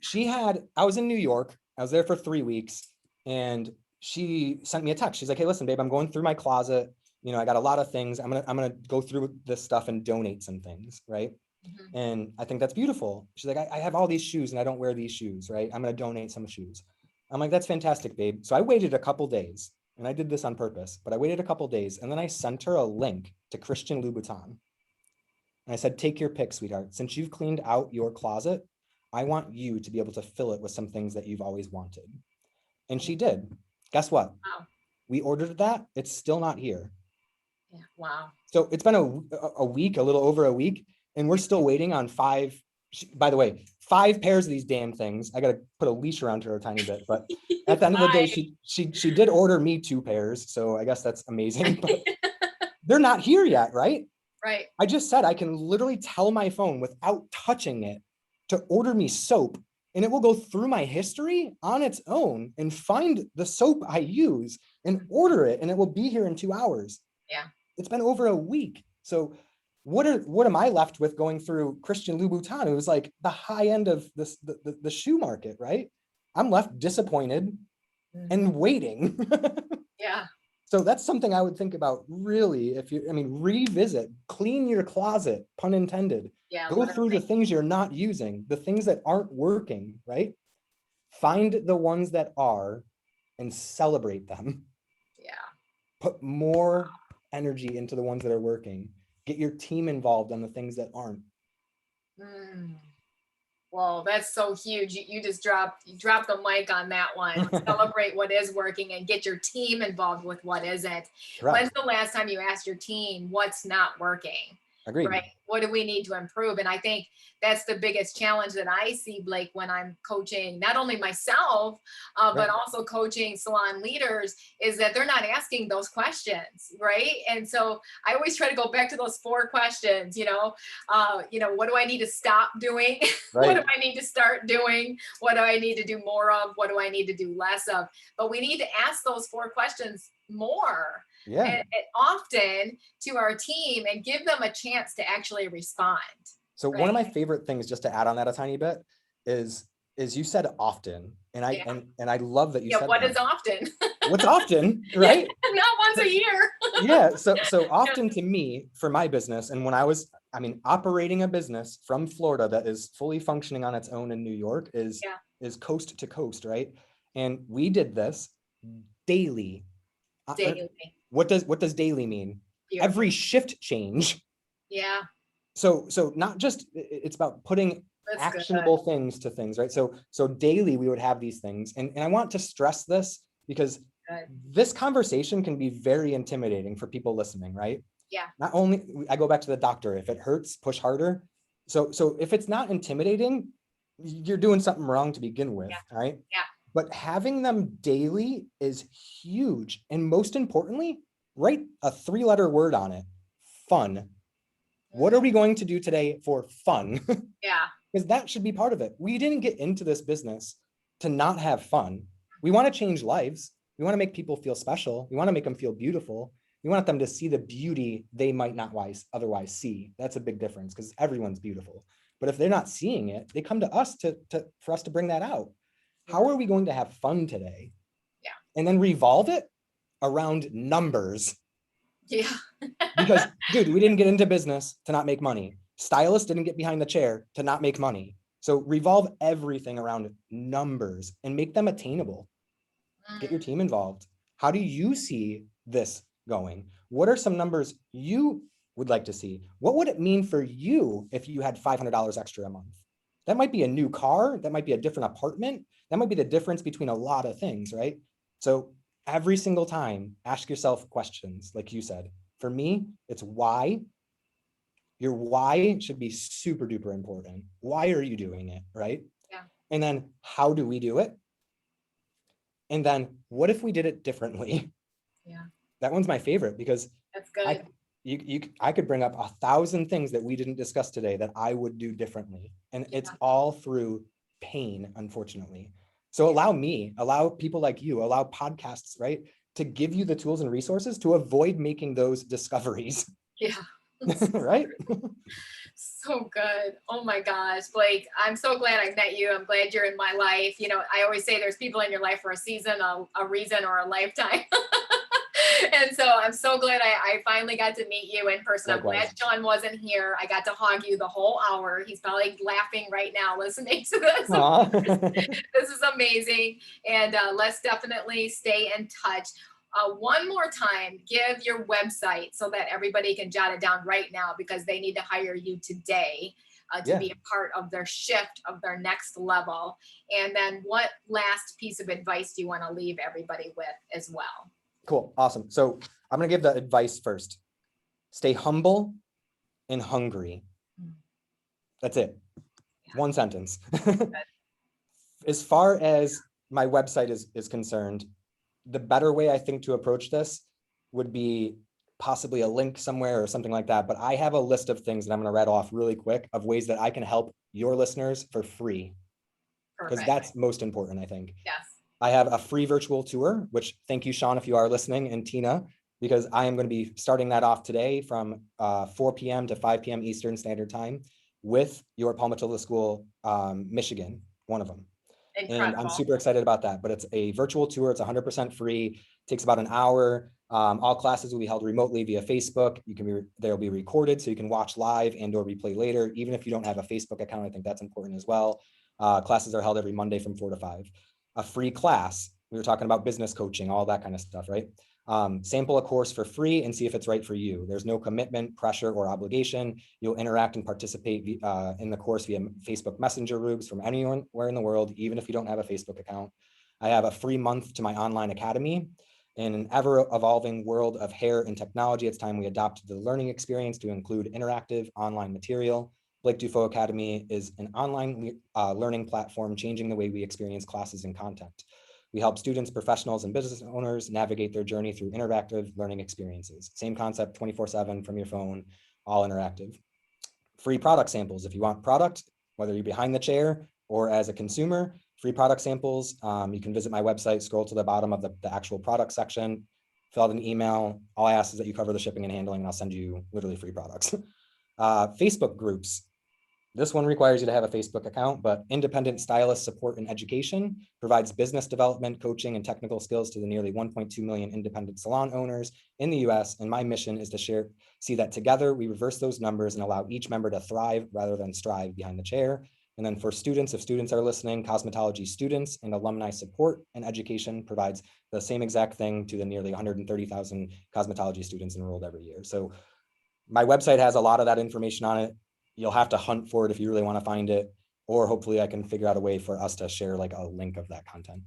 I was in New York. I was there for 3 weeks, and she sent me a text. She's like, hey, listen, babe, I'm going through my closet. You know, I got a lot of things. I'm gonna go through this stuff and donate some things, right? And I think that's beautiful. She's like, I have all these shoes and I don't wear these shoes, right? I'm going to donate some shoes. I'm like, that's fantastic, babe. So I waited a couple days, and I did this on purpose, but I waited a couple days, and then I sent her a link to Christian Louboutin. And I said, take your pick, sweetheart. Since you've cleaned out your closet, I want you to be able to fill it with some things that you've always wanted. And she did. Guess what? Wow. We ordered that. It's still not here. Yeah. Wow. So it's been a week, a little over a week. And we're still waiting on 5, by the way, 5 pairs of these damn things. I got to put a leash around her a tiny bit, but at the end of the day, she did order me 2 pairs. So I guess that's amazing, but they're not here yet, right? Right. I just said, I can literally tell my phone without touching it to order me soap, and it will go through my history on its own and find the soap I use and order it. And it will be here in 2 hours. Yeah. It's been over a week. So what am I left with going through Christian Louboutin? It was like the high end of this, the shoe market, right? I'm left disappointed and waiting. Yeah. So that's something I would think about really. Revisit, clean your closet, pun intended. Yeah. Go through the things you're not using, the things that aren't working, right? Find the ones that are and celebrate them. Yeah. Put more energy into the ones that are working. Get your team involved on the things that aren't. Well, that's so huge. You just dropped the mic on that one. Celebrate what is working and get your team involved with what isn't. Correct. When's the last time you asked your team what's not working? Agreed. right? What do we need to improve? And I think that's the biggest challenge that I see, Blake, when I'm coaching, not only myself, but also coaching salon leaders, is that they're not asking those questions, right? And so I always try to go back to those 4 questions, what do I need to stop doing? What do I need to start doing? What do I need to do more of? What do I need to do less of? But we need to ask those 4 questions more and often to our team and give them a chance to actually respond. So one of my favorite things, just to add on that a tiny bit, is you said often, and I love that you said what that. is often? What's often, right? Not once a year. Yeah. So often to me, for my business, and when I was, operating a business from Florida that is fully functioning on its own in New York is coast to coast, right? And we did this daily. Daily. What does daily mean? Beautiful. Every shift change. Yeah. So not just, it's about putting actionable things to things, right? So daily we would have these things. And I want to stress this because this conversation can be very intimidating for people listening, right? Yeah. Not only, I go back to the doctor, if it hurts, push harder. So if it's not intimidating, you're doing something wrong to begin with, right? Yeah. But having them daily is huge. And most importantly, write a 3-letter word on it: fun. What are we going to do today for fun? Yeah. Because that should be part of it. We didn't get into this business to not have fun. We want to change lives. We want to make people feel special. We want to make them feel beautiful. We want them to see the beauty they might not otherwise see. That's a big difference because everyone's beautiful. But if they're not seeing it, they come to us for us to bring that out. How are we going to have fun today? Yeah. And then revolve it around numbers. Yeah. Because, dude, we didn't get into business to not make money. Stylists didn't get behind the chair to not make money. So revolve everything around numbers and make them attainable. Get your team involved. How do you see this going? What are some numbers you would like to see? What would it mean for you if you had $500 extra a month? That might be a new car. That might be a different apartment. That might be the difference between a lot of things, right? So every single time, ask yourself questions, like you said. For me, it's why. Your why should be super duper important. Why are you doing it, right? Yeah. And then how do we do it? And then what if we did it differently? Yeah. That one's my favorite because that's good. I could bring up 1,000 things that we didn't discuss today that I would do differently. And it's all through pain, unfortunately. So allow people like you, allow podcasts, right, to give you the tools and resources to avoid making those discoveries. Yeah. Right? So good. Oh my gosh, Blake, I'm so glad I met you. I'm glad you're in my life. I always say there's people in your life for a season, a reason, or a lifetime. And so I'm so glad I finally got to meet you in person. Likewise. I'm glad John wasn't here. I got to hug you the whole hour. He's probably laughing right now listening to this. This is amazing. And let's definitely stay in touch. One more time, give your website so that everybody can jot it down right now because they need to hire you today to be a part of their shift, of their next level. And then what last piece of advice do you want to leave everybody with as well? Cool. Awesome. So I'm going to give the advice first. Stay humble and hungry. That's it. One sentence. As far as my website is concerned, the better way I think to approach this would be possibly a link somewhere or something like that. But I have a list of things that I'm going to read off really quick of ways that I can help your listeners for free. Because that's most important, I think. Yes. I have a free virtual tour, which thank you, Sean, if you are listening, and Tina, because I am going to be starting that off today from 4 p.m. to 5 p.m. Eastern Standard Time with your Paul Mitchell School, Michigan, one of them. Incredible. And I'm super excited about that, but it's a virtual tour. It's 100% free. Takes about an hour. All classes will be held remotely via Facebook. They'll be recorded so you can watch live and or replay later. Even if you don't have a Facebook account, I think that's important as well. Classes are held every Monday from 4 to 5. A free class. We were talking about business coaching, all that kind of stuff, right? Sample a course for free and see if it's right for you. There's no commitment, pressure, or obligation. You'll interact and participate in the course via Facebook Messenger groups from anywhere in the world, even if you don't have a Facebook account. I have a free month to my online academy. In an ever-evolving world of hair and technology, it's time we adopt the learning experience to include interactive online material. Blake Dufault Academy is an online learning platform changing the way we experience classes and content. We help students, professionals, and business owners navigate their journey through interactive learning experiences. Same concept, 24/7 from your phone, all interactive. Free product samples. If you want product, whether you're behind the chair or as a consumer, free product samples. You can visit my website, scroll to the bottom of the actual product section, fill out an email. All I ask is that you cover the shipping and handling, and I'll send you literally free products. Facebook groups. This one requires you to have a Facebook account, but Independent Stylist Support and Education provides business development, coaching, and technical skills to the nearly 1.2 million independent salon owners in the US. And my mission is to see that together we reverse those numbers and allow each member to thrive rather than strive behind the chair. And then for students, if students are listening, cosmetology students and alumni support and education provides the same exact thing to the nearly 130,000 cosmetology students enrolled every year. So my website has a lot of that information on it. You'll have to hunt for it if you really want to find it, or hopefully I can figure out a way for us to share like a link of that content.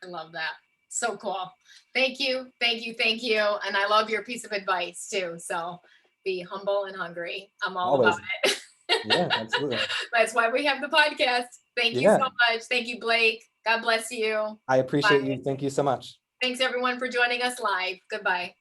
I love that. So cool. Thank you. Thank you. Thank you. And I love your piece of advice too. So be humble and hungry. I'm all Always. about it. Yeah, absolutely. That's why we have the podcast. Thank you so much. Thank you, Blake. God bless you. I appreciate Bye. you. Thank you so much. Thanks everyone for joining us live. Goodbye.